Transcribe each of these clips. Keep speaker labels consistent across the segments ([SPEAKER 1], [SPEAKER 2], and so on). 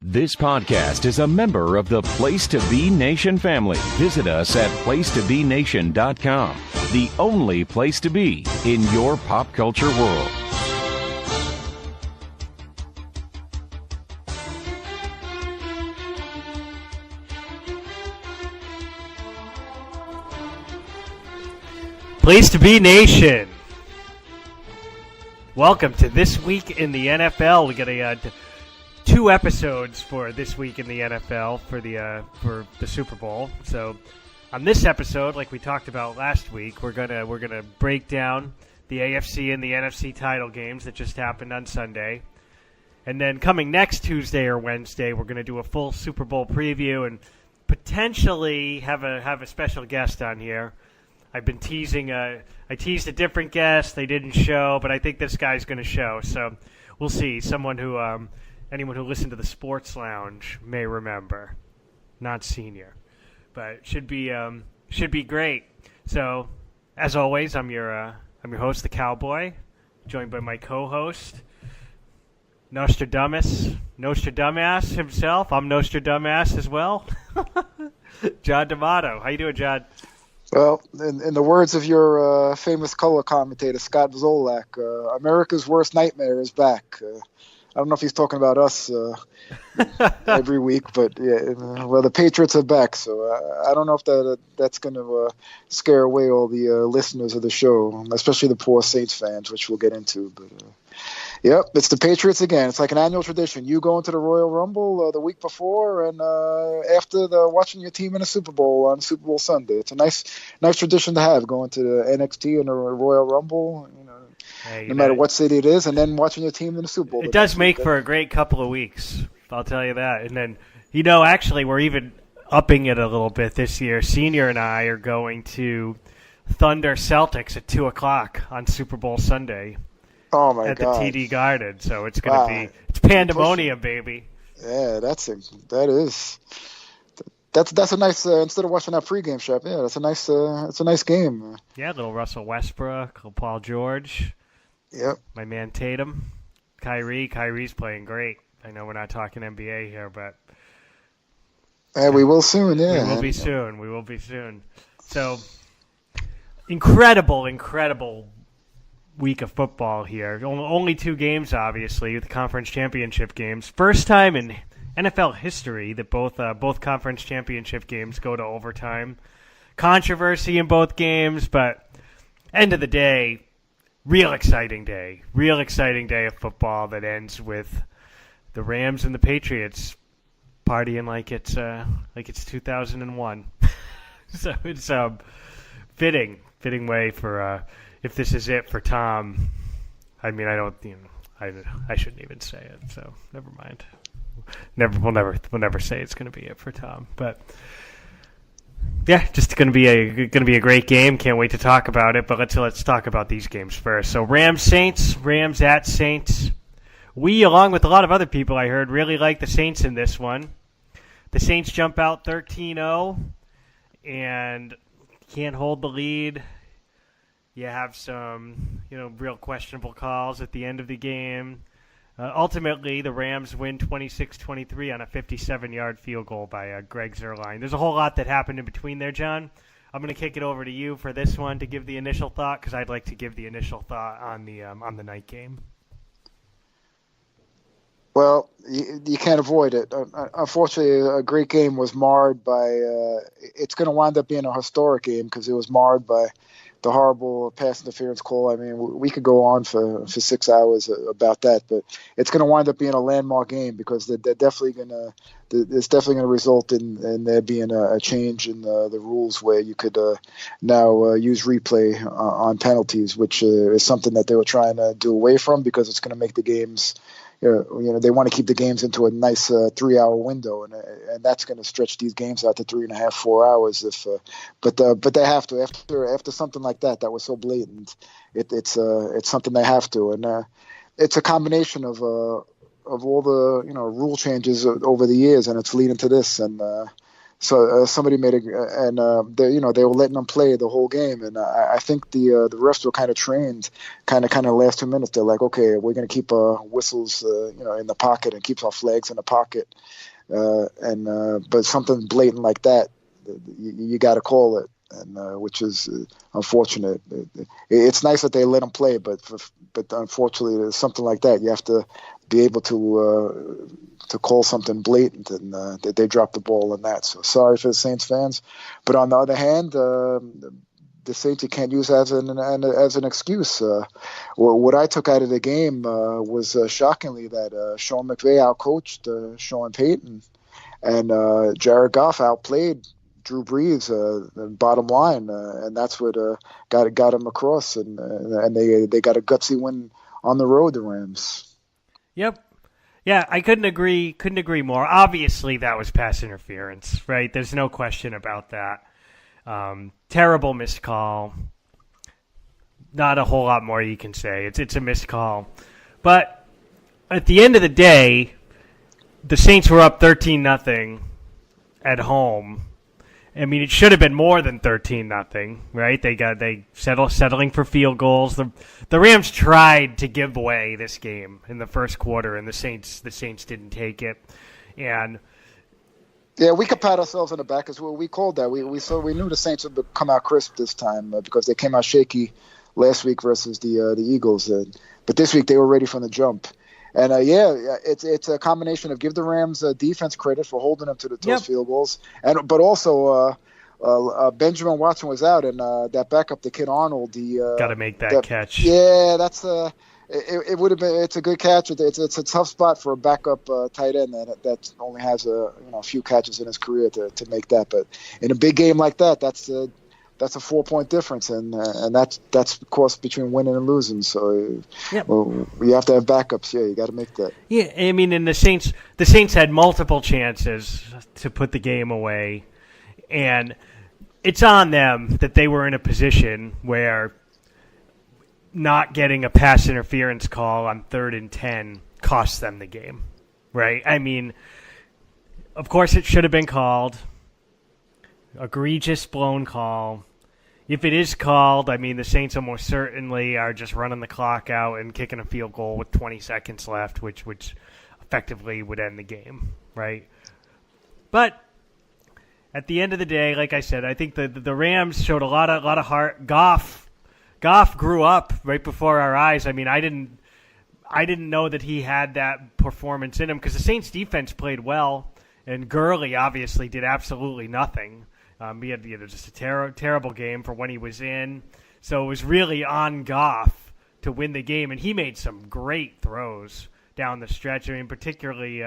[SPEAKER 1] This podcast is a member of the Place to Be Nation family. Visit us at placetobenation.com, the only place to be in your pop culture world.
[SPEAKER 2] Place to Be Nation. Welcome to This Week in the NFL. We got a two episodes for This Week in the NFL for the Super Bowl. So on this episode, like we talked about last week, we're gonna break down the AFC and the NFC title games that just happened on Sunday. And then coming next Tuesday or Wednesday, we're gonna do a full Super Bowl preview and potentially have a special guest on here. I've been teasing. I teased a different guest. They didn't show, but I think this guy's going to show. So we'll see. Someone who, anyone who listened to the Sports Lounge may remember. Not senior, but should be great. So as always, I'm your host, the Cowboy, joined by my co-host, Nostradamus himself. I'm Nostradamus as well. John D'Amato. How you doing, John?
[SPEAKER 3] Well, in the words of your famous color commentator, Scott Zolak, America's worst nightmare is back. I don't know if he's talking about us every week, but yeah, well, the Patriots are back, so I don't know if that's going to scare away all the listeners of the show, especially the poor Saints fans, which we'll get into. But yep, it's the Patriots again. It's like an annual tradition. You go into the Royal Rumble the week before, and after watching your team in a Super Bowl on Super Bowl Sunday. It's a nice tradition to have, going to the NXT and the Royal Rumble. No matter what city it is, and then watching your team in the Super Bowl.
[SPEAKER 2] It does make for a great couple of weeks, I'll tell you that. And then, actually, we're even upping it a little bit this year. Senior and I are going to Thunder Celtics at 2 o'clock on Super Bowl Sunday.
[SPEAKER 3] Oh, my
[SPEAKER 2] God.
[SPEAKER 3] God.
[SPEAKER 2] At the TD Garden. So it's going to be pandemonium, baby.
[SPEAKER 3] Yeah, that's a nice, instead of watching that pregame show, yeah, it's a nice game.
[SPEAKER 2] Yeah, little Russell Westbrook, little Paul George.
[SPEAKER 3] Yep.
[SPEAKER 2] My man Tatum. Kyrie's playing great. I know we're not talking NBA here, but
[SPEAKER 3] we will soon, yeah.
[SPEAKER 2] We will be soon. So, incredible week of football here. Only 2 games, obviously, the conference championship games. First time in NFL history that both conference championship games go to overtime. Controversy in both games, but end of the day, real exciting day of football that ends with the Rams and the Patriots partying like it's 2001. So it's fitting way for if this is it for Tom. I mean, I shouldn't even say it, so never mind. We'll never say it's going to be it for Tom, but yeah, just going to be a great game. Can't wait to talk about it. But let's talk about these games first. So Rams at Saints. We, along with a lot of other people I heard, really like the Saints in this one. The Saints jump out 13-0 and can't hold the lead. You have some, real questionable calls at the end of the game. Ultimately, the Rams win 26-23 on a 57-yard field goal by Greg Zuerlein. There's a whole lot that happened in between there, John. I'm going to kick it over to you for this one to give the initial thought, because I'd like to give the initial thought on the night game.
[SPEAKER 3] Well, you can't avoid it. Unfortunately, a great game was marred by it's going to wind up being a historic game because it was marred by the horrible pass interference call. I mean, we could go on for 6 hours about that, but it's going to wind up being a landmark game because it's definitely going to result in there being a change in the rules where you could now use replay on penalties, which is something that they were trying to do away from because it's going to make the games. They want to keep the games into a nice 3-hour window, and that's going to stretch these games out to 3.5, 4 hours. But they have to after something like that was so blatant. It's something they have to, and it's a combination of all the rule changes over the years, and it's leading to this. And So somebody made and they were letting them play the whole game, and I think the refs were kind of trained, kind of last 2 minutes. They're like, okay, we're going to keep whistles, in the pocket and keep our flags in the pocket, but something blatant like that, you got to call it, and which is unfortunate. It's nice that they let them play, but unfortunately, there's something like that. You have to be able to call something blatant, and they dropped the ball in that. So sorry for the Saints fans, but on the other hand, the Saints you can't use as an excuse. What I took out of the game was shockingly that Sean McVay outcoached Sean Payton, and Jared Goff outplayed Drew Brees. The bottom line, and that's what got him across, and they got a gutsy win on the road. The Rams.
[SPEAKER 2] Yep. Yeah, I couldn't agree more. Obviously, that was pass interference, right? There's no question about that. Terrible missed call. Not a whole lot more you can say. It's a missed call. But at the end of the day, the Saints were up 13-0 at home. I mean, it should have been more than 13-0, right? They settling for field goals. The Rams tried to give away this game in the first quarter, and the Saints didn't take it. And
[SPEAKER 3] yeah, we could pat ourselves on the back as well. We called that. We knew the Saints would come out crisp this time because they came out shaky last week versus the Eagles. But this week they were ready from the jump. And it's a combination of give the Rams defense credit for holding them to those field goals, but also Benjamin Watson was out, and that backup, the kid Arnold,
[SPEAKER 2] got to make that catch.
[SPEAKER 3] Yeah, that's it would have been. It's a good catch. It's a tough spot for a backup tight end that only has a few catches in his career to make that. But in a big game like that, that's a 4-point difference, and that's of course between winning and losing. So you have to have backups. Yeah, you got to make that.
[SPEAKER 2] Yeah, I mean, and the Saints had multiple chances to put the game away, and it's on them that they were in a position where not getting a pass interference call on 3rd and 10 cost them the game, right? I mean, of course it should have been called. Egregious blown call. If it is called, I mean, the Saints almost certainly are just running the clock out and kicking a field goal with 20 seconds left, which effectively would end the game, right? But at the end of the day, like I said, I think the Rams showed a lot of heart. Goff grew up right before our eyes. I mean, I didn't know that he had that performance in him because the Saints defense played well, and Gurley obviously did absolutely nothing. He had just a terrible game for when he was in. So it was really on Goff to win the game, and he made some great throws down the stretch. I mean, particularly,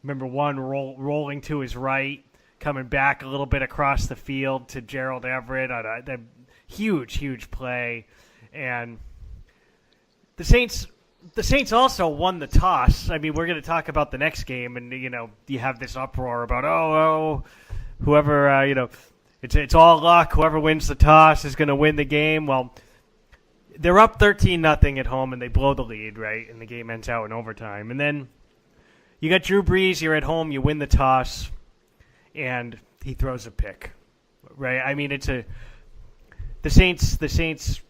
[SPEAKER 2] remember one rolling to his right, coming back a little bit across the field to Gerald Everett on a huge play. And the Saints also won the toss. I mean, we're going to talk about the next game, and you have this uproar about whoever it's all luck. Whoever wins the toss is going to win the game. Well, they're up 13-0 at home, and they blow the lead, right? And the game ends out in overtime. And then you got Drew Brees. You're at home. You win the toss, and he throws a pick, right? I mean, the Saints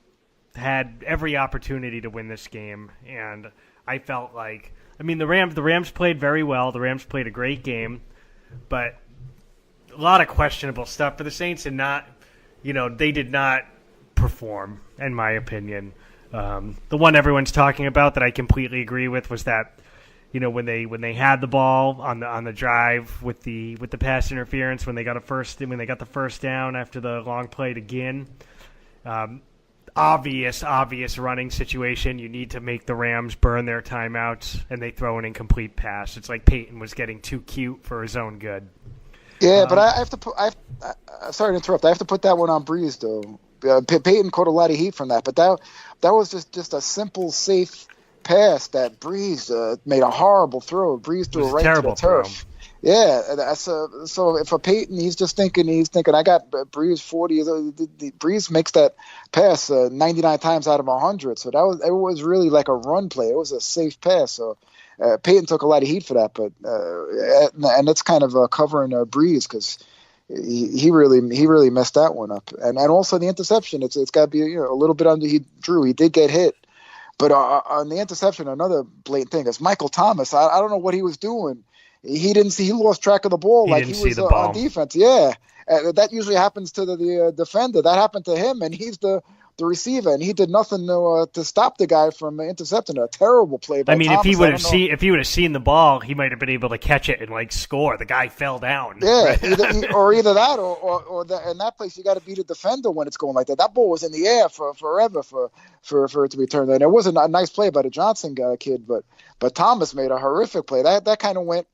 [SPEAKER 2] had every opportunity to win this game, and I felt like, I mean, the Rams played very well. The Rams played a great game, but a lot of questionable stuff for the Saints, and they did not perform, in my opinion. The one everyone's talking about that I completely agree with was that, when they had the ball on the drive with the pass interference, when they got the first down after the long play to Ginn. Obvious running situation. You need to make the Rams burn their timeouts, and they throw an incomplete pass. It's like Peyton was getting too cute for his own good.
[SPEAKER 3] Yeah, but I have to put. Sorry to interrupt. I have to put that one on Breeze though. Peyton caught a lot of heat from that, but that was just a simple, safe pass that Breeze made a horrible throw. Breeze threw it right to the turf. Throw. Yeah, so for Peyton, he's thinking, I got Breeze 40. Breeze makes that pass 99 times out of 100. So it was really like a run play. It was a safe pass. So Peyton took a lot of heat for that, but and that's kind of covering Breeze because he really messed that one up, and also the interception. It's got to be a little bit under. He did get hit, but on the interception, another blatant thing is Michael Thomas. I don't know what he was doing. He didn't see. He lost track of the ball
[SPEAKER 2] he was
[SPEAKER 3] on defense. Yeah, that usually happens to the defender. That happened to him, and he's the receiver, and he did nothing to stop the guy from intercepting a terrible play by Thomas.
[SPEAKER 2] If he would have seen the ball, he might have been able to catch it and score. The guy fell down.
[SPEAKER 3] Yeah, either that or in that place you got to beat a defender when it's going like that. That ball was in the air for forever for it to be turned in. It wasn't a nice play by the Johnson kid, but Thomas made a horrific play. That kind of went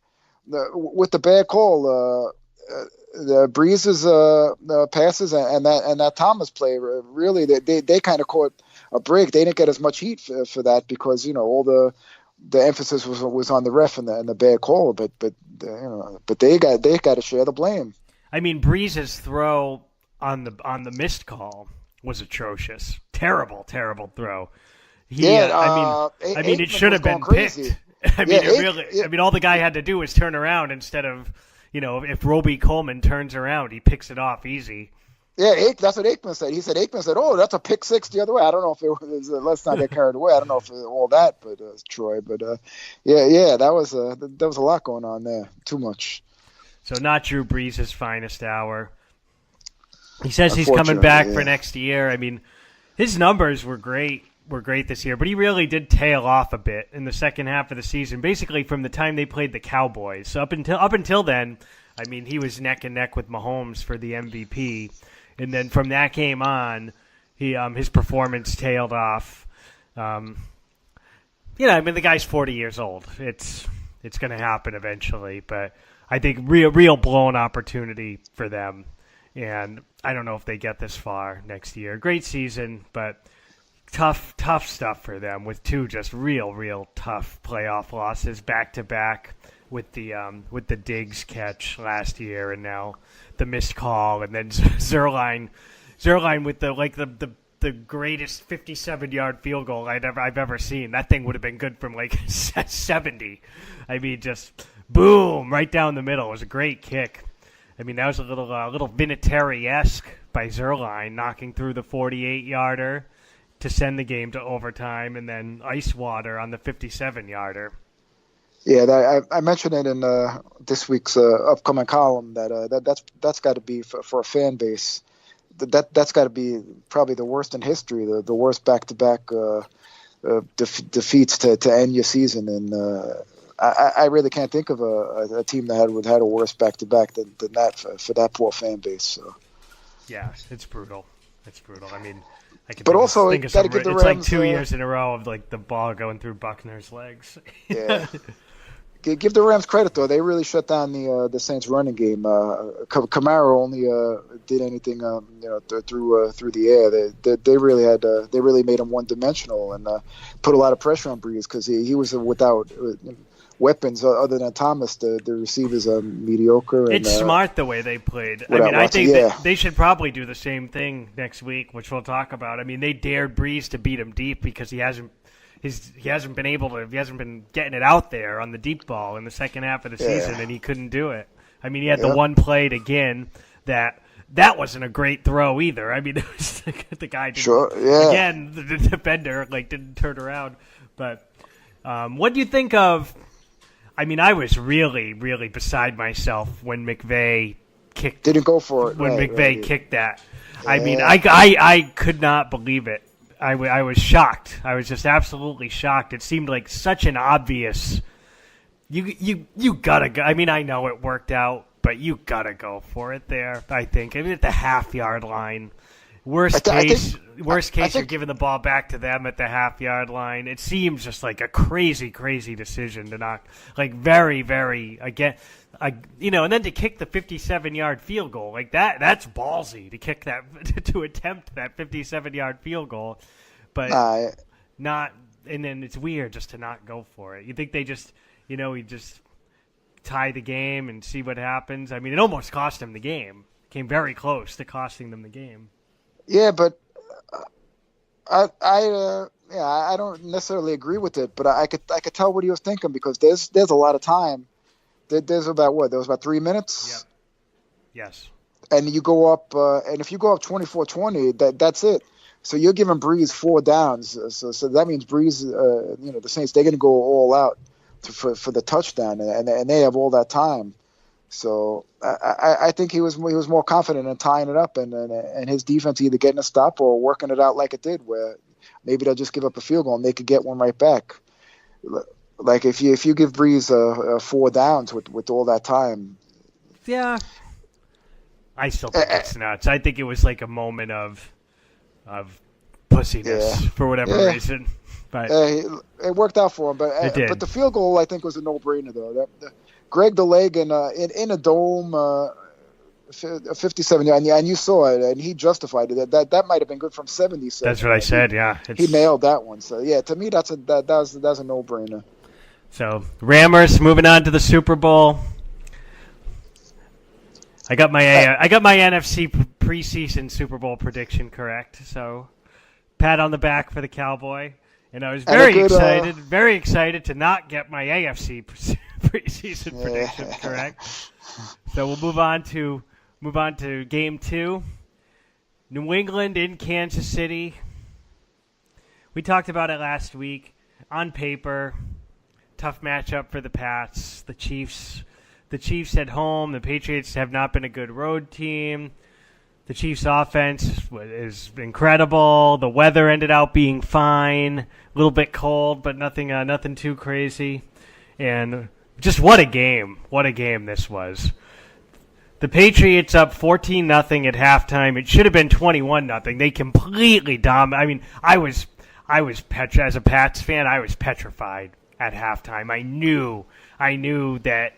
[SPEAKER 3] with the bad call. The Breeze's passes and that Thomas play really they kind of caught a break. They didn't get as much heat for that because all the emphasis was on the ref and the bad call. But they got to share the blame.
[SPEAKER 2] I mean, Breeze's throw on the missed call was atrocious. Terrible throw. It should have been picked. All the guy had to do was turn around instead of. If Roby Coleman turns around, he picks it off easy.
[SPEAKER 3] Yeah, that's what Aikman said. Aikman said, "Oh, that's a pick six the other way." I don't know if it was. Let's not get carried away. I don't know if all that, but Troy. But that was a lot going on there. Too much.
[SPEAKER 2] So not Drew Brees' finest hour. He says he's coming back for next year. I mean, his numbers were great this year, but he really did tail off a bit in the second half of the season, basically from the time they played the Cowboys. So up until then, I mean, he was neck and neck with Mahomes for the MVP, and then from that game on, his performance tailed off. The guy's 40 years old. It's going to happen eventually, but I think real blown opportunity for them, and I don't know if they get this far next year. Great season, but tough stuff for them with two just real tough playoff losses back to back with the Diggs catch last year and now the missed call and then Zerline with the greatest 57-yard field goal I've ever seen. That thing would have been good from 70. I mean, just boom right down the middle. It was a great kick. I mean, that was a little Vinatieri-esque by Zerline knocking through the 48-yarder. To send the game to overtime, and then ice water on the 57-yarder.
[SPEAKER 3] Yeah, I mentioned it in this week's upcoming column that's got to be for a fan base. That's got to be probably the worst in history, the worst back-to-back defeats to end your season. And I really can't think of a team that had a worse back-to-back than that for that poor fan base. So.
[SPEAKER 2] Yeah, it's brutal. I mean.
[SPEAKER 3] But also, got to give the Rams.
[SPEAKER 2] It's like 2 years in a row of the ball going through Buckner's legs.
[SPEAKER 3] Yeah. Give the Rams credit though; they really shut down the Saints' running game. Kamara only did anything through the air. They really made him one dimensional and put a lot of pressure on Brees because he was without weapons other than Thomas. The receivers are mediocre.
[SPEAKER 2] It's smart the way they played. I mean, I think they should probably do the same thing next week, which we'll talk about. I mean, they dared Brees to beat him deep because he hasn't been getting it out there on the deep ball in the second half of the season, and he couldn't do it. I mean, he had the one play again that wasn't a great throw either. I mean, it was the guy didn't, again, the defender didn't turn around. But what do you think of? I mean, I was really, really beside myself when McVay kicked.
[SPEAKER 3] Didn't go for it.
[SPEAKER 2] When McVay kicked that. Yeah. I mean, I could not believe it. I was shocked. I was just absolutely shocked. It seemed like such an obvious. You gotta go. I mean, I know it worked out, but you gotta go for it there. I think. I mean, at the half-yard line. Worst case, you're giving the ball back to them at the half-yard line. It seems just like a crazy, crazy decision to knock, very, very again, and then to kick the 57-yard field goal that's ballsy to kick that to attempt that 57-yard field goal, but not. And then it's weird just to not go for it. You think they just, we just tie the game and see what happens. I mean, it almost cost them the game. Came very close to costing them the game.
[SPEAKER 3] Yeah, but I don't necessarily agree with it, but I could tell what he was thinking because there's a lot of time. There's about what? There was about 3 minutes.
[SPEAKER 2] Yep. Yes.
[SPEAKER 3] And you go up, and if you go up 24-20, that's it. So you're giving Breeze 4 downs. So that means Breeze, the Saints, they're going to go all out for the touchdown, and they have all that time. So I think he was more confident in tying it up, and his defense either getting a stop or working it out like it did, where maybe they'll just give up a field goal and they could get one right back. Like if you give Breeze 4 downs with all that time.
[SPEAKER 2] Yeah. I still think it's nuts. I think it was like a moment of pussiness for whatever reason. But
[SPEAKER 3] it worked out for him. But the field goal, I think, was a no-brainer, though. Greg the leg in a dome, 57 yards, and you saw it, and he justified it. That might have been good from 70.
[SPEAKER 2] That's what I said. Yeah,
[SPEAKER 3] he nailed that one. So yeah, to me, that's a no-brainer.
[SPEAKER 2] So Rammers moving on to the Super Bowl. I got my NFC preseason Super Bowl prediction correct. So pat on the back for the Cowboy, and I was very excited to not get my AFC preseason prediction correct. So we'll move on to Game 2, New England in Kansas City. We talked about it last week. On paper, tough matchup for the Pats. The Chiefs at home. The Patriots have not been a good road team. The Chiefs' offense is incredible. The weather ended up being fine. A little bit cold, but nothing too crazy. And just what a game. What a game this was. The Patriots up 14-0 at halftime. It should have been 21-0. They completely dominated. I mean, I was as a Pats fan, I was petrified at halftime. I knew that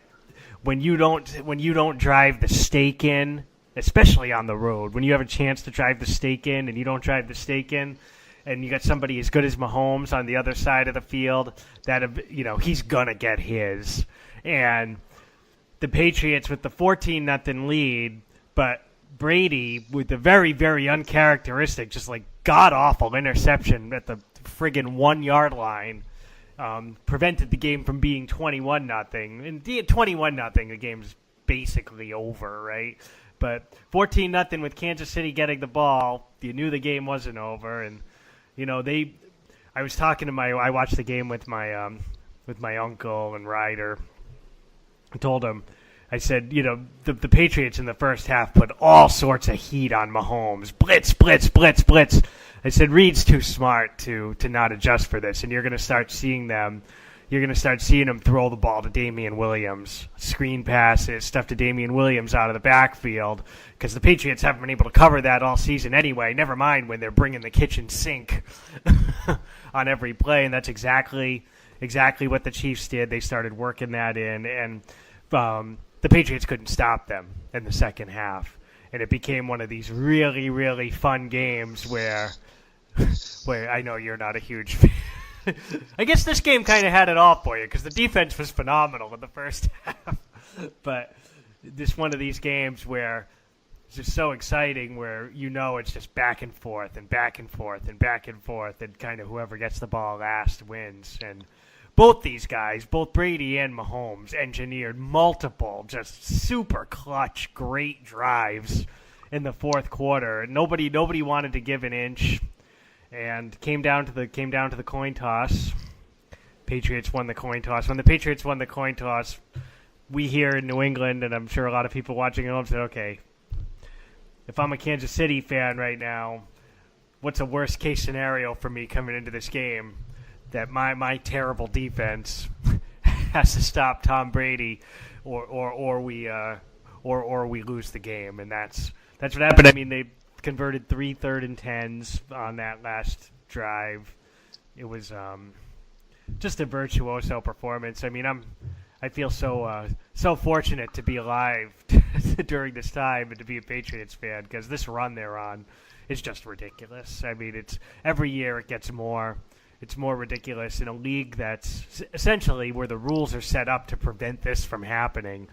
[SPEAKER 2] when you don't drive the stake in, especially on the road, when you have a chance to drive the stake in and you don't drive the stake in, and you got somebody as good as Mahomes on the other side of the field, that he's gonna get his. And the Patriots with the 14-0 lead, but Brady with the very, very uncharacteristic, just like god-awful interception at the friggin' 1 yard line, prevented the game from being 21-0. Indeed, 21-0, the game's basically over, right? But 14-0 with Kansas City getting the ball, you knew the game wasn't over. And I was talking to I watched the game with my uncle and Ryder. I told him, I said, the Patriots in the first half put all sorts of heat on Mahomes. Blitz, blitz, blitz, blitz. I said, Reed's too smart to not adjust for this, and you're going to start seeing them. You're going to start seeing him throw the ball to Damian Williams, screen passes, stuff to Damian Williams out of the backfield, because the Patriots haven't been able to cover that all season anyway, never mind when they're bringing the kitchen sink on every play, and that's exactly what the Chiefs did. They started working that in, and the Patriots couldn't stop them in the second half. And it became one of these really, really fun games where I know you're not a huge fan. I guess this game kind of had it all for you because the defense was phenomenal in the first half. But just one of these games where it's just so exciting where it's just back and forth and back and forth and back and forth, and kind of whoever gets the ball last wins. And both these guys, both Brady and Mahomes, engineered multiple just super clutch, great drives in the fourth quarter. Nobody wanted to give an inch, and came down to the coin toss. Patriots won the coin toss. When the Patriots won the coin toss, we here in New England, and I'm sure a lot of people watching at home said, okay, if I'm a Kansas City fan right now, what's a worst case scenario for me coming into this game? That my terrible defense has to stop Tom Brady, or we lose the game, and that's what happened. I mean, they converted 3 3rd and 10s on that last drive. It was just a virtuoso performance. I mean, I feel so fortunate to be alive during this time and to be a Patriots fan, because this run they're on is just ridiculous. I mean, it's every year it gets more. It's more ridiculous in a league that's essentially where the rules are set up to prevent this from happening.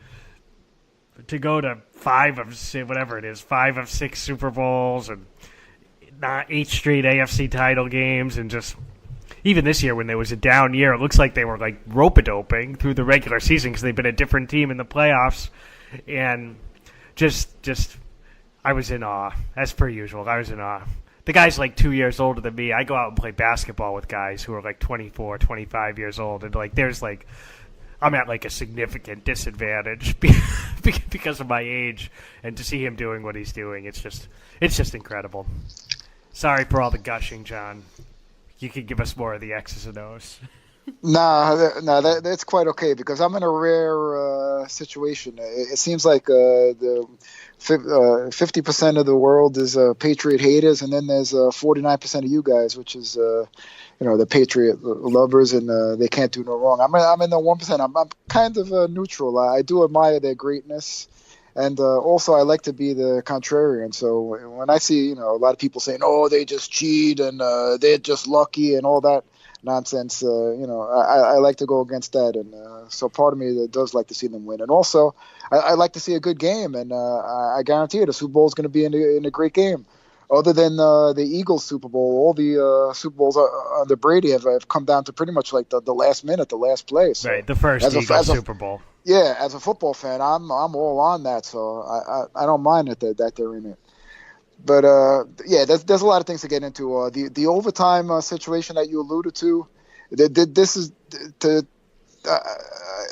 [SPEAKER 2] To go to 5 of 6 Super Bowls, and eight straight AFC title games, and just even this year when there was a down year, it looks like they were like rope-a-doping through the regular season because they've been a different team in the playoffs, and just I was in awe, as per usual. I was in awe. The guy's like 2 years older than me. I go out and play basketball with guys who are like 24, 25 years old, and like there's like I'm at like a significant disadvantage because of my age, and to see him doing what he's doing, it's just incredible. Sorry for all the gushing, John. You could give us more of the X's and O's.
[SPEAKER 3] No, that's quite okay because I'm in a rare situation. It seems like the 50% of the world is Patriot haters, and then there's 49% of you guys, which is the Patriot lovers, and they can't do no wrong. I'm in the 1%. I'm kind of neutral. I do admire their greatness, and also I like to be the contrarian. So when I see a lot of people saying, "Oh, they just cheat and they're just lucky" and all that nonsense, I like to go against that, and so part of me does like to see them win, and also I like to see a good game, and I guarantee you the Super Bowl is going to be in a great game. Other than the Eagles Super Bowl, all the Super Bowls under Brady have come down to pretty much like the last minute, the last play. So
[SPEAKER 2] right, the first Eagles Super Bowl.
[SPEAKER 3] Yeah, as a football fan, I'm all on that, so I don't mind that they're in it. But there's a lot of things to get into. The overtime situation that you alluded to, this is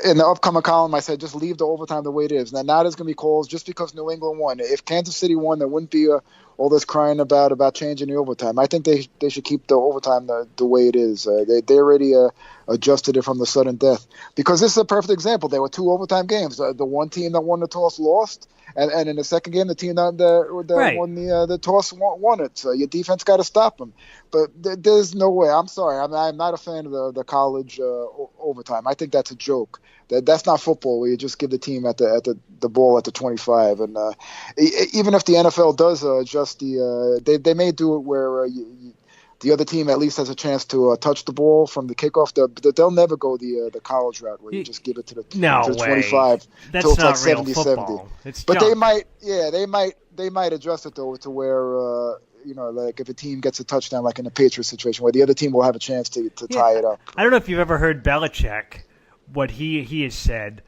[SPEAKER 3] in the upcoming column. I said just leave the overtime the way it is. Now there's going to be calls just because New England won. If Kansas City won, there wouldn't be all this crying about changing the overtime. I think they should keep the overtime the way it is. They already adjusted it from the sudden death, because this is a perfect example. There were two overtime games. The one team that won the toss lost, and in the second game, the team that
[SPEAKER 2] right.
[SPEAKER 3] won the toss won it. So your defense got to stop them. But there's no way. I'm sorry. I'm not a fan of the college overtime. I think that's a joke. That's not football, where you just give the team at the ball at the 25. And even if the NFL does adjust they may do it where the other team at least has a chance to touch the ball from the kickoff. They'll never go the college route where you just give it to the 25
[SPEAKER 2] until it's
[SPEAKER 3] like
[SPEAKER 2] real
[SPEAKER 3] 70-70. But they might adjust it though to where like if a team gets a touchdown, like in the Patriots situation, where the other team will have a chance to tie it up.
[SPEAKER 2] I don't know if you've ever heard Belichick, what he has said,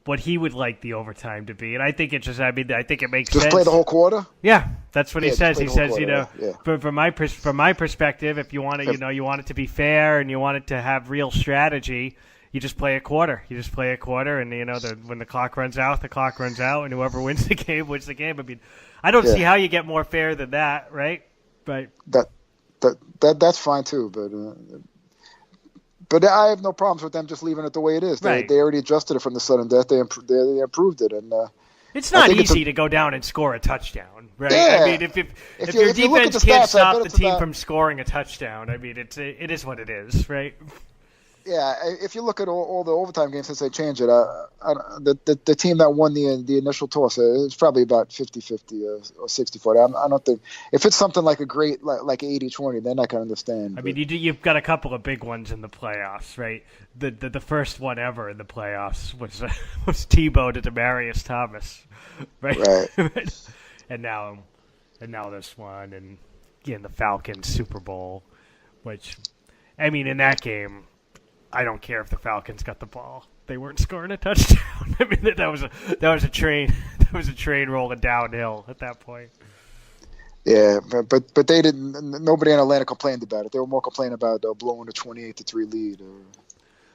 [SPEAKER 2] what he would like the overtime to be, and I think I think it makes sense.
[SPEAKER 3] Just play the whole quarter.
[SPEAKER 2] Yeah, that's what he says. He says,
[SPEAKER 3] quarter,
[SPEAKER 2] from my perspective, if you want to, you want it to be fair and you want it to have real strategy, you just play a quarter. You just play a quarter, and when the clock runs out, the clock runs out, and whoever wins the game wins the game. I mean, I don't see how you get more fair than that, right? But
[SPEAKER 3] that's fine too, But I have no problems with them just leaving it the way it is. Right. They already adjusted it from the sudden death. They improved it, and
[SPEAKER 2] it's not easy to go down and score a touchdown, right?
[SPEAKER 3] Yeah.
[SPEAKER 2] I mean, if your defense can't stop the team from scoring a touchdown, I mean, it is what it is, right?
[SPEAKER 3] Yeah, if you look at all the overtime games since they changed it, the team that won the initial toss, it's probably about 50-50 or 60-40. I don't think if it's something like a great like 80-20, then I can understand.
[SPEAKER 2] I mean, you've got a couple of big ones in the playoffs, right? The first one ever in the playoffs was Tebow to Demaryius Thomas, right?
[SPEAKER 3] Right.
[SPEAKER 2] and now this one, and the Falcons Super Bowl, which, I mean, in that game, I don't care if the Falcons got the ball; they weren't scoring a touchdown. I mean, that was a train. That was a train rolling downhill at that point.
[SPEAKER 3] Yeah, but they didn't. Nobody in Atlanta complained about it. They were more complaining about blowing a 28-3 lead.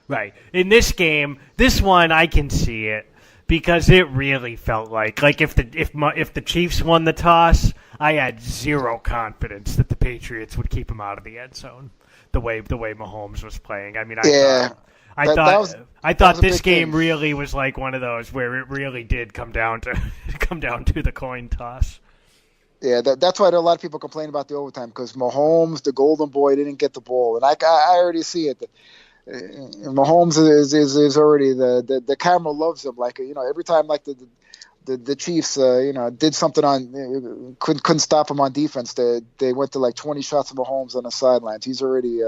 [SPEAKER 2] Right. In this game, this one I can see it because it really felt like if the Chiefs won the toss, I had zero confidence that the Patriots would keep them out of the end zone. The way Mahomes was playing. I mean, I thought this game really was like one of those where it really did come down to the coin toss.
[SPEAKER 3] Yeah, that's why there are a lot of people complain about the overtime, because Mahomes, the golden boy, didn't get the ball, and I already see it. Mahomes is already the camera loves him. Like every time the Chiefs did something on couldn't stop him on defense. They went to like 20 shots of Mahomes on the sidelines. He's already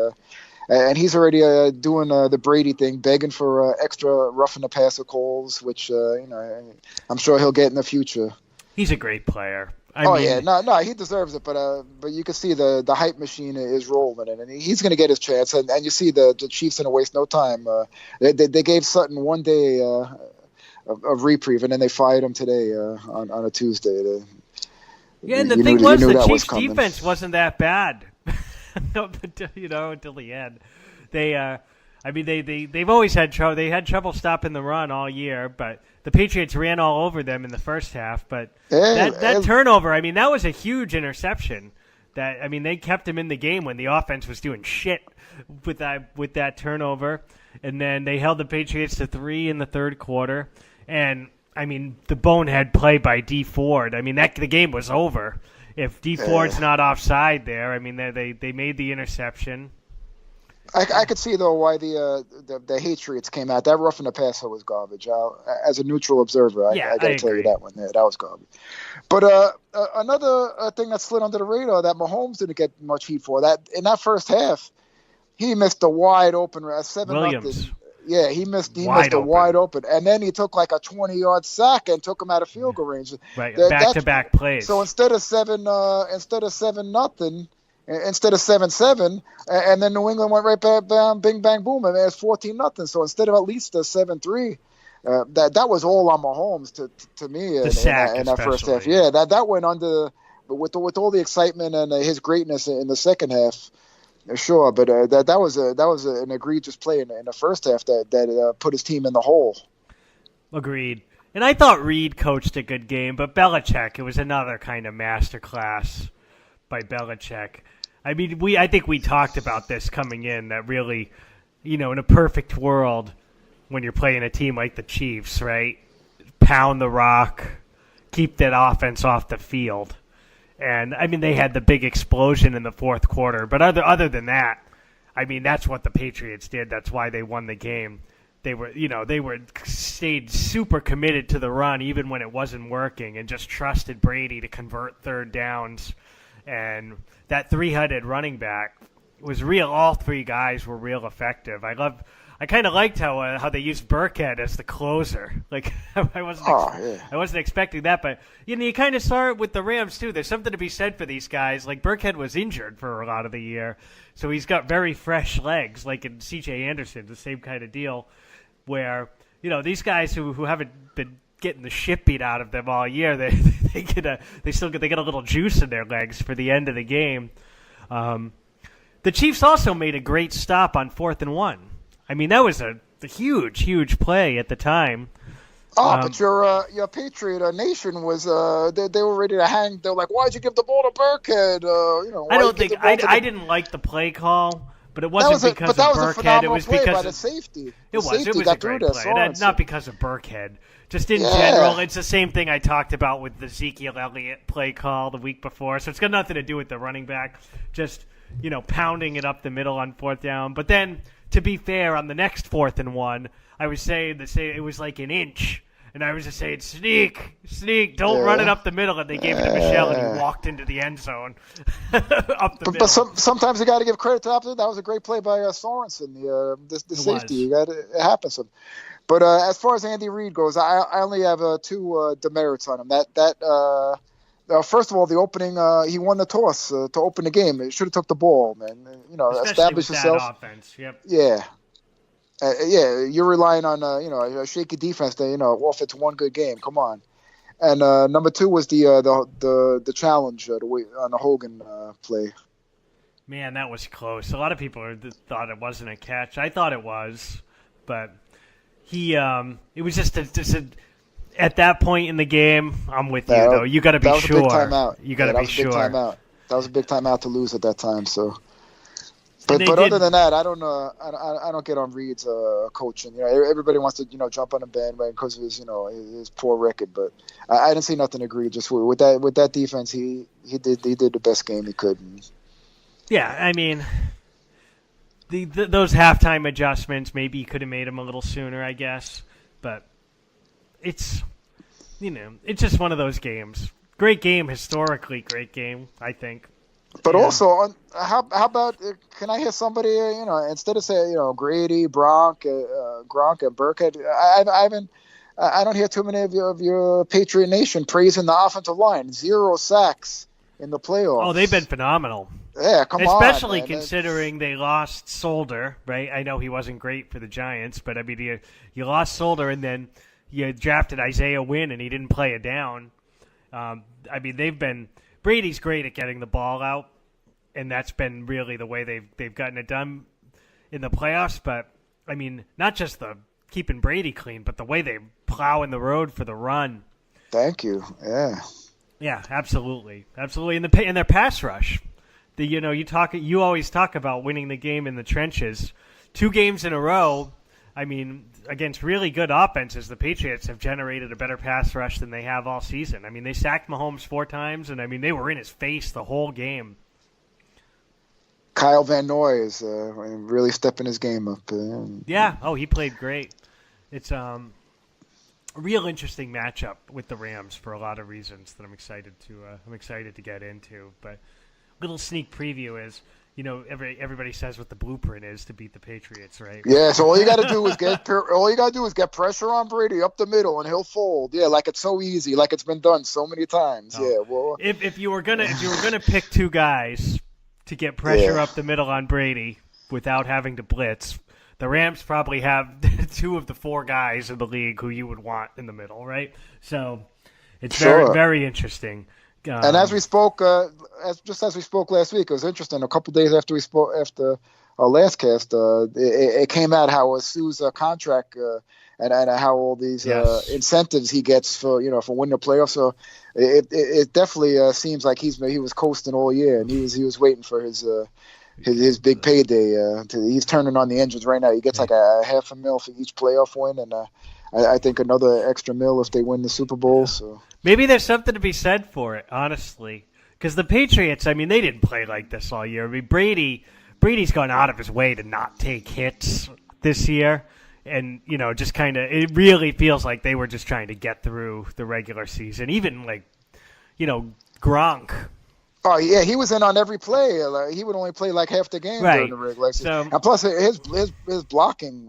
[SPEAKER 3] doing the Brady thing, begging for extra roughing the passer calls, which I'm sure he'll get in the future.
[SPEAKER 2] He's a great player.
[SPEAKER 3] No, he deserves it, but you can see the hype machine is rolling, and he's going to get his chance. And you see the Chiefs didn't waste no time. They gave Sutton one day of reprieve, and then they fired him today on a Tuesday.
[SPEAKER 2] And the thing was, the Chiefs' defense wasn't that bad, until the end. They've always had trouble. They had trouble stopping the run all year, but the Patriots ran all over them in the first half. But that turnover, that was a huge interception. They kept him in the game when the offense was doing shit with that turnover, and then they held the Patriots to 3 in the third quarter. And the bonehead play by D Ford. The game was over if D Ford's not offside there. They made the interception.
[SPEAKER 3] I could see though why the Patriots came out. That roughing the passer was garbage. As a neutral observer, I got to tell you that one. That was garbage. But another thing that slid under the radar that Mahomes didn't get much heat for, that in that first half, he missed a wide open 7-0. Yeah, he missed a wide open, and then he took like a 20-yard sack and took him out of field goal range.
[SPEAKER 2] Right, back-to-back plays.
[SPEAKER 3] So instead of 7-0. Instead of 7-7, and then New England went right back down, bing, bang, boom, and it's 14-0. So instead of at least a 7-3, that was all on Mahomes to me in that first half. Yeah, that went under with all the excitement and his greatness in the second half. Sure, but that was an egregious play in the first half that put his team in the hole.
[SPEAKER 2] Agreed. And I thought Reed coached a good game, but Belichick, it was another kind of masterclass by Belichick. I think we talked about this coming in, that really, in a perfect world, when you're playing a team like the Chiefs, right? Pound the rock, keep that offense off the field. And, they had the big explosion in the fourth quarter. But other than that, that's what the Patriots did. That's why they won the game. They stayed super committed to the run even when it wasn't working, and just trusted Brady to convert third downs. And that three-headed running back was real. All three guys were real effective. I kind of liked how they used Burkhead as the closer. Like I wasn't expecting that, but you kind of saw it with the Rams too. There's something to be said for these guys. Like Burkhead was injured for a lot of the year, so he's got very fresh legs. Like in C.J. Anderson, the same kind of deal, where these guys who haven't been getting the shit beat out of them all year, they get a little juice in their legs for the end of the game. The Chiefs also made a great stop on 4th and 1. That was a huge play at the time.
[SPEAKER 3] But your Patriot Nation was they were ready to hang. They were like, "Why'd you give the ball to Burkhead?"
[SPEAKER 2] I didn't like the play call, but it wasn't because of Burkhead. It was because
[SPEAKER 3] of safety.
[SPEAKER 2] It was a great play, not because of Burkhead. Just in general, it's the same thing I talked about with the Ezekiel Elliott play call the week before. So it's got nothing to do with the running back. Just pounding it up the middle on 4th down. But then, to be fair, on the next 4th and 1, I was saying it was like an inch. And I was just saying, sneak, don't run it up the middle. And they gave it to Michelle, and he walked into the end zone up the middle.
[SPEAKER 3] But sometimes you got to give credit to that. That was a great play by Sorensen, the safety. It happens. But as far as Andy Reid goes, I only have two demerits on him. First of all, the opening, he won the toss to open the game. He should have took the ball, man.
[SPEAKER 2] Especially
[SPEAKER 3] establish
[SPEAKER 2] with
[SPEAKER 3] yourself.
[SPEAKER 2] That offense. Yep.
[SPEAKER 3] Yeah. You're relying on a shaky defense to off it's one good game. Come on. And number two was the challenge on the Hogan play.
[SPEAKER 2] Man, that was close. A lot of people thought it wasn't a catch. I thought it was, but it was just at that point in the game. I'm with you though. You got to be sure. You got to be sure.
[SPEAKER 3] That was a big timeout to lose at that time. So. But other than that, I don't get on Reed's coaching. Everybody wants to jump on the bandwagon because of his poor record. But I didn't see nothing egregious with that defense. He did the best game he could.
[SPEAKER 2] Yeah, those halftime adjustments maybe could have made him a little sooner, I guess. But it's it's just one of those games. Great game, historically great game, I think.
[SPEAKER 3] But also, how about can I hear somebody instead of saying Grady, Gronk, and Burkhead, I don't hear too many of your Patriot Nation praising the offensive line. 0 sacks in the playoffs.
[SPEAKER 2] Oh, they've been phenomenal.
[SPEAKER 3] Yeah, come on.
[SPEAKER 2] Especially
[SPEAKER 3] man.
[SPEAKER 2] considering they lost Solder, right? I know he wasn't great for the Giants, but I mean, you lost Solder and then you drafted Isaiah Wynn and he didn't play it down. I mean, Brady's great at getting the ball out, and that's been really the way they've gotten it done in the playoffs. But I mean, not just the keeping Brady clean, but the way they plow in the road for the run.
[SPEAKER 3] Thank you. Yeah.
[SPEAKER 2] Yeah, absolutely, and their pass rush. You always talk about winning the game in the trenches. 2 games in a row. I mean, against really good offenses, the Patriots have generated a better pass rush than they have all season. I mean, they sacked Mahomes 4 times, and I mean, they were in his face the whole game.
[SPEAKER 3] Kyle Van Noy is really stepping his game up.
[SPEAKER 2] Yeah. Oh, he played great. It's a real interesting matchup with the Rams for a lot of reasons that I'm excited to get into. But little sneak preview is, everybody says what the blueprint is to beat the Patriots, right?
[SPEAKER 3] Yeah. So all you got to do is get pressure on Brady up the middle, and he'll fold. Yeah, like it's so easy, like it's been done so many times. Oh. Yeah. Well,
[SPEAKER 2] if you were gonna pick 2 guys to get pressure up the middle on Brady without having to blitz, the Rams probably have 2 of the 4 guys in the league who you would want in the middle, right? So it's very, very interesting.
[SPEAKER 3] And as we spoke, as we spoke last week, it was interesting. A couple days after after our last cast, it came out how Sue's contract and how all these incentives he gets for winning the playoffs. So it definitely seems like he was coasting all year, and he was waiting for his big payday. He's turning on the engines right now. He gets like a $500,000 for each playoff win, and I think another extra $1 if they win the Super Bowl. So
[SPEAKER 2] maybe there's something to be said for it, honestly, because the Patriots, I mean, they didn't play like this all year. I mean, Brady's gone out of his way to not take hits this year. And, just kind of, it really feels like they were just trying to get through the regular season. Even, Gronk.
[SPEAKER 3] Oh, yeah, he was in on every play. He would only play like half the game during the regular season. And plus, his blocking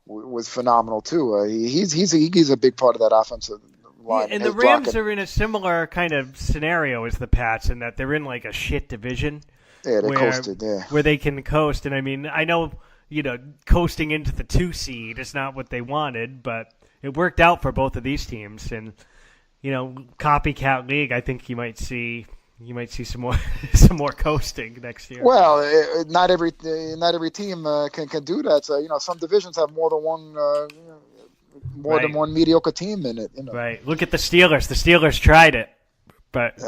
[SPEAKER 3] was phenomenal, too. He's a big part of that offensive line.
[SPEAKER 2] Yeah, and the Rams are in a similar kind of scenario as the Pats in that they're in, like, a shit division.
[SPEAKER 3] Yeah, they coasted, yeah.
[SPEAKER 2] Where they can coast. And, I mean, I know coasting into the 2 seed is not what they wanted, but it worked out for both of these teams. And, copycat league, I think you might see some more coasting next year.
[SPEAKER 3] Well, not every team can do that. So some divisions have more than one mediocre team in it.
[SPEAKER 2] Right. Look at the Steelers. The Steelers tried it. But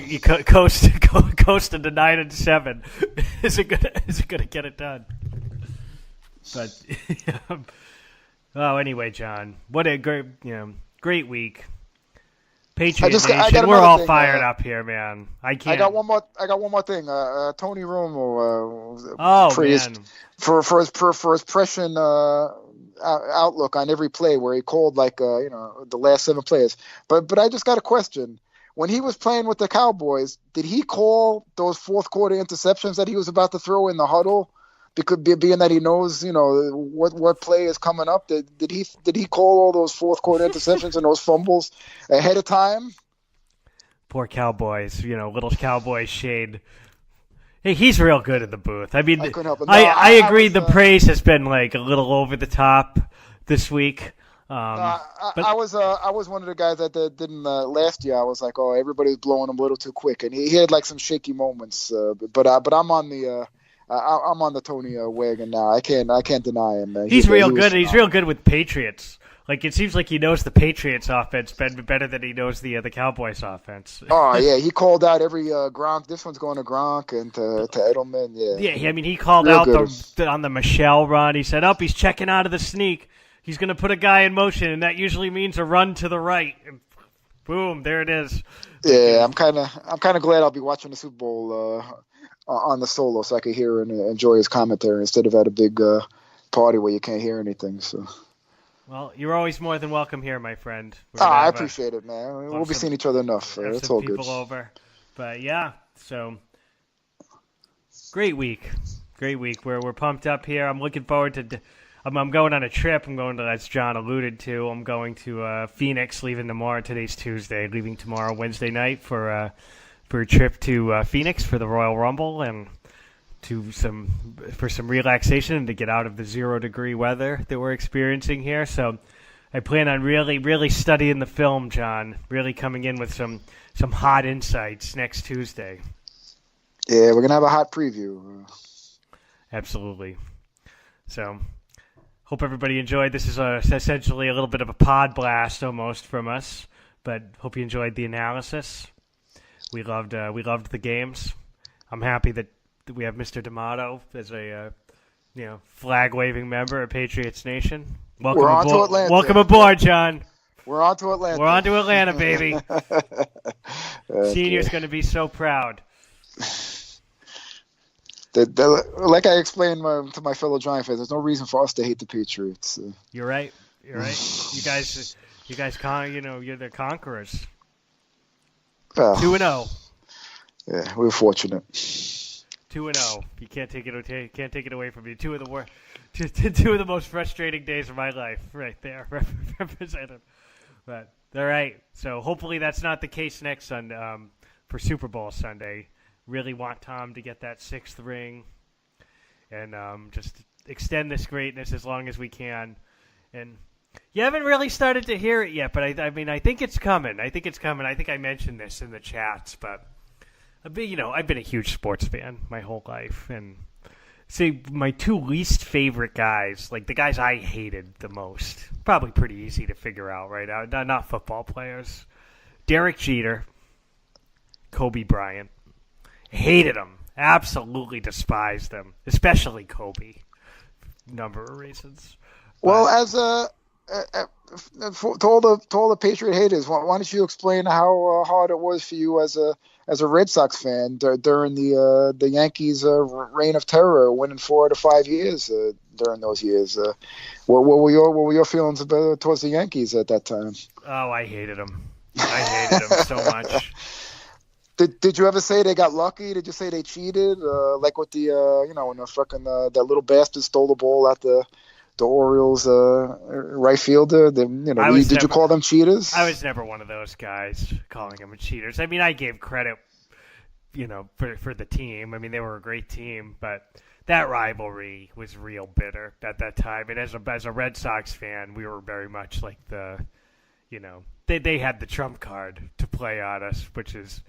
[SPEAKER 2] you coast into 9-7. Is it gonna get it done? But anyway, John, what a great week. Patriots Nation, we're all fired up here, man. I got
[SPEAKER 3] one more thing. Tony
[SPEAKER 2] Romo
[SPEAKER 3] praised for his prescient outlook on every play, where he called the last 7 plays. But I just got a question. When he was playing with the Cowboys, did he call those fourth quarter interceptions that he was about to throw in the huddle? Because being that he knows, what play is coming up, did he call all those fourth quarter interceptions and those fumbles ahead of time?
[SPEAKER 2] Poor Cowboys, little Cowboy shade. Hey, he's real good in the booth. I mean, I agree. The praise has been like a little over the top this week.
[SPEAKER 3] I was one of the guys that didn't last year. I was like, oh, everybody's blowing him a little too quick, and he had like some shaky moments. But I'm on the Tony wagon now. I can't deny him.
[SPEAKER 2] He's real good. He's real good with Patriots. Like, it seems like he knows the Patriots offense better than he knows the Cowboys offense.
[SPEAKER 3] Oh yeah, he called out every Gronk. This one's going to Gronk and to Edelman. Yeah.
[SPEAKER 2] Yeah, I mean, he called real out on the Michelle run. He said, he's checking out of the sneak. He's going to put a guy in motion, and that usually means a run to the right. And boom, there it is.
[SPEAKER 3] Yeah, I'm kind of glad I'll be watching the Super Bowl on the solo, so I can hear and enjoy his commentary instead of at a big party where you can't hear anything. So.
[SPEAKER 2] Well, you're always more than welcome here, my friend.
[SPEAKER 3] I appreciate it, man. We'll be seeing each other enough. It's all good.
[SPEAKER 2] People over, but yeah. So great week. We're pumped up here. I'm looking forward to I'm going on a trip. I'm going to, as John alluded to, I'm going to Phoenix, leaving tomorrow. Today's Tuesday, leaving tomorrow, Wednesday night, for a trip to Phoenix for the Royal Rumble and for some relaxation and to get out of the 0-degree weather that we're experiencing here. So I plan on really studying the film, John. Really coming in with some hot insights next Tuesday.
[SPEAKER 3] Yeah, we're gonna have a hot preview.
[SPEAKER 2] Absolutely. So, hope everybody enjoyed. This is essentially a little bit of a pod blast almost from us, but hope you enjoyed the analysis. We loved the games. I'm happy that we have Mr. D'Amato as a flag waving member of Patriots Nation. Welcome
[SPEAKER 3] We're on
[SPEAKER 2] aboard.
[SPEAKER 3] to Atlanta.
[SPEAKER 2] Welcome aboard, John.
[SPEAKER 3] We're on to Atlanta.
[SPEAKER 2] We're on to Atlanta, baby. Okay. Senior's going to be so proud.
[SPEAKER 3] Like I explained to my fellow Giant fans, there's no reason for us to hate the Patriots.
[SPEAKER 2] You're right. You guys, you're the conquerors. 2-0.
[SPEAKER 3] Yeah, we were fortunate.
[SPEAKER 2] 2-0. You can't take it away from me. Two of the most frustrating days of my life, right there, represented. But all right. So hopefully that's not the case next Sunday for Super Bowl Sunday. Really want Tom to get that 6th ring and just extend this greatness as long as we can. And you haven't really started to hear it yet, but I think it's coming. I think I mentioned this in the chats, but I've been a huge sports fan my whole life. And see, my 2 least favorite guys, like the guys I hated the most, probably pretty easy to figure out, right? Not football players. Derek Jeter, Kobe Bryant. Hated him. Absolutely despised him. Especially Kobe. Number of reasons.
[SPEAKER 3] Well, to all the Patriot haters, why don't you explain how hard it was for you as a Red Sox fan during the Yankees' reign of terror, winning 4 out of 5 years during those years? What were your feelings towards the Yankees at that time?
[SPEAKER 2] Oh, I hated them. I hated them so much.
[SPEAKER 3] Did you ever say they got lucky? Did you say they cheated? Like with the when the fucking that little bastard stole the ball at the Orioles right fielder? Did you call them cheaters?
[SPEAKER 2] I was never one of those guys calling them cheaters. I mean, I gave credit, for the team. I mean, they were a great team, but that rivalry was real bitter at that time. And as a Red Sox fan, we were very much like they had the trump card to play on us, which is.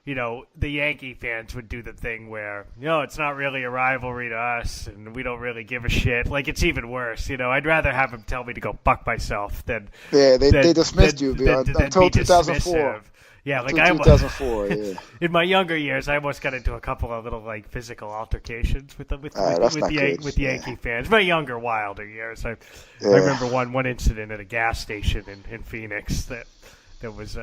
[SPEAKER 2] The Yankee fans would do the thing where, it's not really a rivalry to us and we don't really give a shit. Like, it's even worse. I'd rather have them tell me to go fuck myself than...
[SPEAKER 3] Yeah, they dismissed you until 2004.
[SPEAKER 2] Yeah, like
[SPEAKER 3] 2004, yeah.
[SPEAKER 2] In my younger years, I almost got into a couple of little, physical altercations with the Yankee fans. My younger, wilder years. I remember one incident at a gas station in Phoenix that was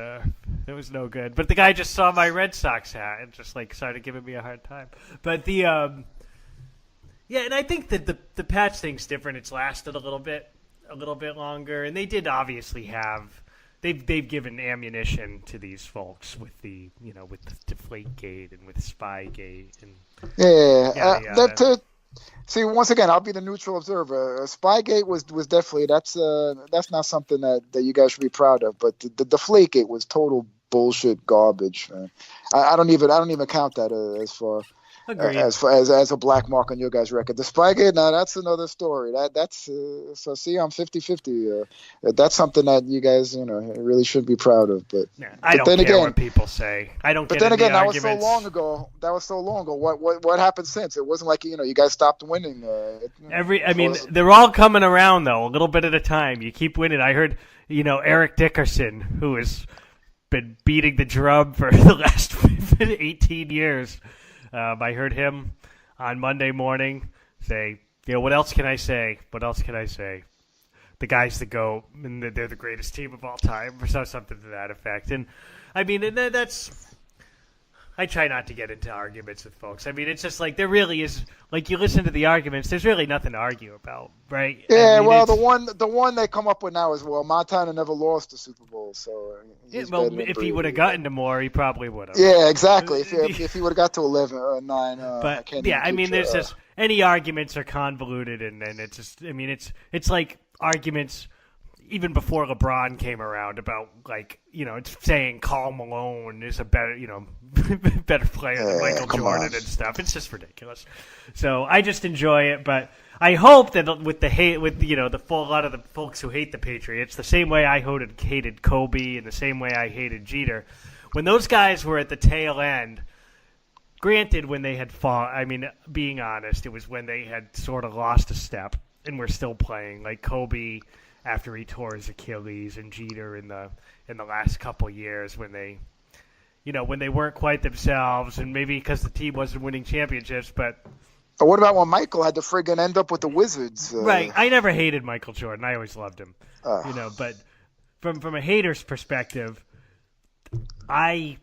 [SPEAKER 2] no good. But the guy just saw my Red Sox hat and just started giving me a hard time. But and I think that the Pats thing's different. It's lasted a little bit longer, and they did obviously have they've given ammunition to these folks with the with the Deflategate and with Spygate and
[SPEAKER 3] See, once again, I'll be the neutral observer. Spygate was definitely that's not something that you guys should be proud of. But the Deflategate was total bullshit, garbage. Man. I don't even count that as far as a black mark on your guys' record. The Spygate, now that's another story. That's so see, I'm 50-50. That's something that you guys really should be proud of. But
[SPEAKER 2] I don't care what people say. I don't.
[SPEAKER 3] But then again, that was so long ago. What happened since? It wasn't like you guys stopped winning.
[SPEAKER 2] They're all coming around though, a little bit at a time. You keep winning. I heard Eric Dickerson, who has been beating the drum for the last 18 years. I heard him on Monday morning say, what else can I say? What else can I say? The guy's the GOAT, and they're the greatest team of all time, or something to that effect. And, that's... I try not to get into arguments with folks. It's just there really is, you listen to the arguments, there's really nothing to argue about, right?
[SPEAKER 3] Yeah, the one they come up with now is, Montana never lost the Super Bowl, so...
[SPEAKER 2] if he would have gotten to more, he probably would have.
[SPEAKER 3] Yeah, exactly. If he would have got to 11 or 9,
[SPEAKER 2] but, there's just... any arguments are convoluted, and it's just, I mean, it's like arguments even before LeBron came around about, like, it's saying Karl Malone is a better, better player than Michael Jordan and stuff. It's just ridiculous. So I just enjoy it, but I hope that with the hate, with the full lot of the folks who hate the Patriots, the same way I hated Kobe and the same way I hated Jeter, when those guys were at the tail end. Granted, when they had fought, I mean, being honest, it was when they had sort of lost a step and were still playing, like Kobe after he tore his Achilles, and Jeter in the last couple years when they, when they weren't quite themselves, and maybe because the team wasn't winning championships. But
[SPEAKER 3] what about when Michael had to friggin' end up with the Wizards?
[SPEAKER 2] Right, I never hated Michael Jordan. I always loved him. But from a hater's perspective, I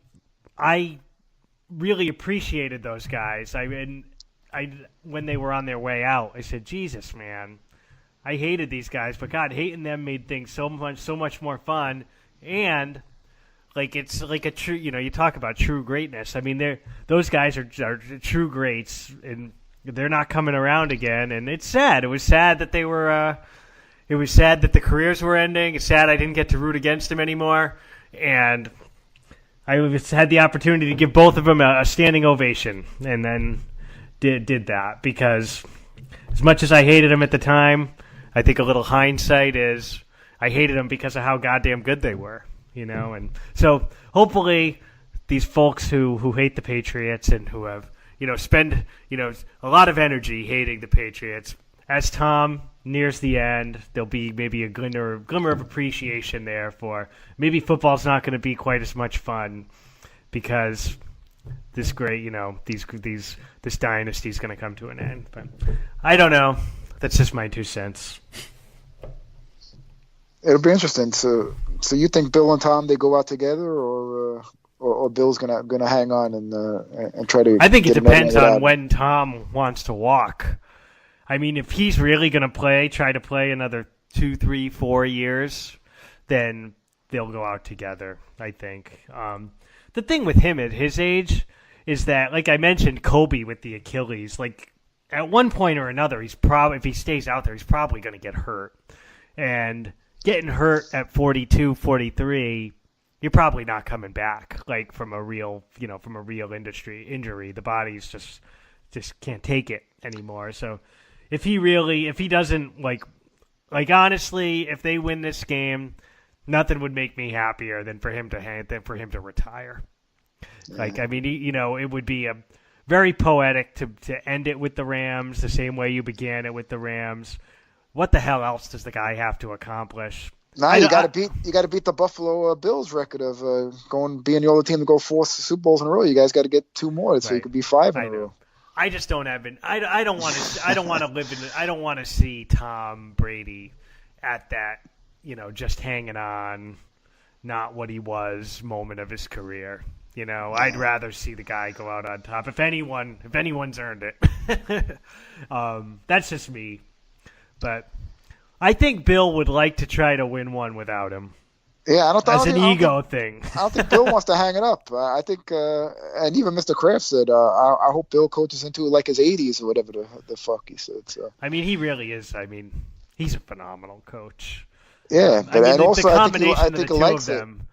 [SPEAKER 2] really appreciated those guys. When they were on their way out, I said, Jesus, man. I hated these guys, but God, hating them made things so much more fun, and like it's like a true, you talk about true greatness. I mean, those guys are true greats, and they're not coming around again, and it's sad. It was sad that they were. It was sad that the careers were ending. It's sad I didn't get to root against them anymore, and I had the opportunity to give both of them a standing ovation, and then did that because as much as I hated them at the time. I think a little hindsight is I hated them because of how goddamn good they were, and so hopefully these folks who hate the Patriots and who have, spend, a lot of energy hating the Patriots, as Tom nears the end, there'll be maybe a glimmer of appreciation there for maybe football's not going to be quite as much fun because this great, this dynasty is going to come to an end. But I don't know. That's just my 2 cents.
[SPEAKER 3] It'll be interesting. So you think Bill and Tom, they go out together, or Bill's gonna hang on and try to?
[SPEAKER 2] I think it depends on when Tom wants to walk. I mean, if he's really gonna try to play another 2, 3, 4 years, then they'll go out together. I think. The thing with him at his age is that, like I mentioned, Kobe with the Achilles, like. At one point or another, if he stays out there, he's probably going to get hurt. And getting hurt at 42, 43, you're probably not coming back. Like from a real industry injury, the body's just can't take it anymore. So if he doesn't like honestly, if they win this game, nothing would make me happier than for him to retire. Like I mean, it would be a very poetic to end it with the Rams the same way you began it with the Rams. What the hell else does the guy have to accomplish?
[SPEAKER 3] You got to beat the Buffalo Bills record of being the only team to go 4 Super Bowls in a row. You guys got to get 2 more, so you could be 5 in a row.
[SPEAKER 2] I just don't have it. I don't want to. I don't want to live in. I don't want to see Tom Brady at that. Just hanging on, not what he was moment of his career. I'd rather see the guy go out on top. If anyone's earned it. That's just me. But I think Bill would like to try to win one without him.
[SPEAKER 3] Yeah, I don't
[SPEAKER 2] ego thing.
[SPEAKER 3] I don't think Bill wants to hang it up. I think, and even Mr. Kraft said, I hope Bill coaches into like his 80s or whatever the fuck he said. So.
[SPEAKER 2] I mean, he really is. I mean, he's a phenomenal coach.
[SPEAKER 3] Yeah, but
[SPEAKER 2] I mean,
[SPEAKER 3] also
[SPEAKER 2] the
[SPEAKER 3] I
[SPEAKER 2] combination
[SPEAKER 3] think
[SPEAKER 2] of the two of them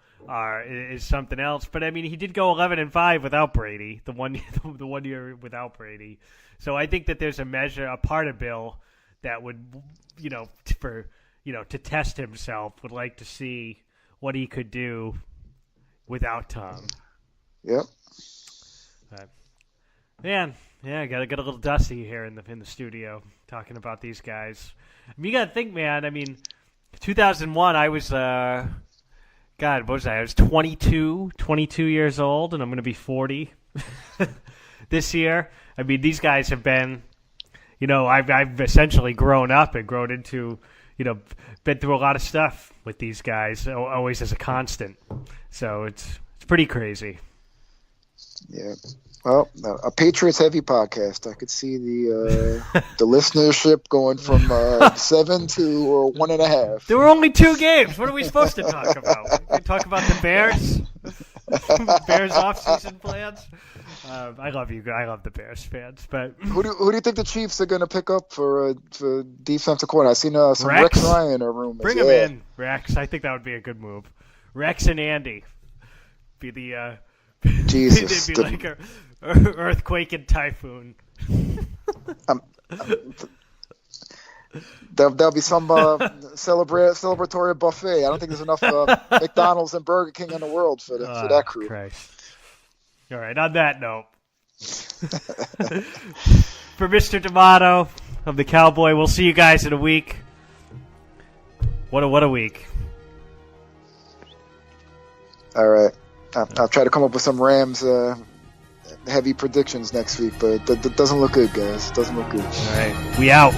[SPEAKER 2] is something else. But I mean, he did go 11-5 without Brady. The one year without Brady. So I think that there's a part of Bill that would, to test himself, would like to see what he could do without Tom.
[SPEAKER 3] Yep.
[SPEAKER 2] Man, I gotta get a little dusty here in the studio talking about these guys. I mean, you gotta think, man. I mean, 2001, I was God, what was I? I was 22 years old, and I'm gonna be 40 this year. I mean, these guys have been, I've essentially grown up and grown into, been through a lot of stuff with these guys, always as a constant. So it's pretty crazy.
[SPEAKER 3] Yeah. Well, a Patriots-heavy podcast. I could see the listenership going from 7 to 1.5.
[SPEAKER 2] There were only 2 games. What are we supposed to talk about? We talk about the Bears? Bears off-season plans. I love you. I love the Bears fans. But
[SPEAKER 3] who do you think the Chiefs are going to pick up for defensive coordinator? I've seen some Rex Ryan or rumors.
[SPEAKER 2] Bring him in, Rex. I think that would be a good move. Rex and Andy be the
[SPEAKER 3] Jesus.
[SPEAKER 2] They'd be like a earthquake and typhoon.
[SPEAKER 3] There'll be some celebratory buffet. I don't think there's enough McDonald's and Burger King in the world for that crew.
[SPEAKER 2] Christ. All right, on that note, for Mr. D'Amato of the Cowboy, we'll see you guys in a week. What a week.
[SPEAKER 3] All right. I'll try to come up with some Rams heavy predictions next week, but that doesn't look good, guys. Doesn't look good.
[SPEAKER 2] All right. We out.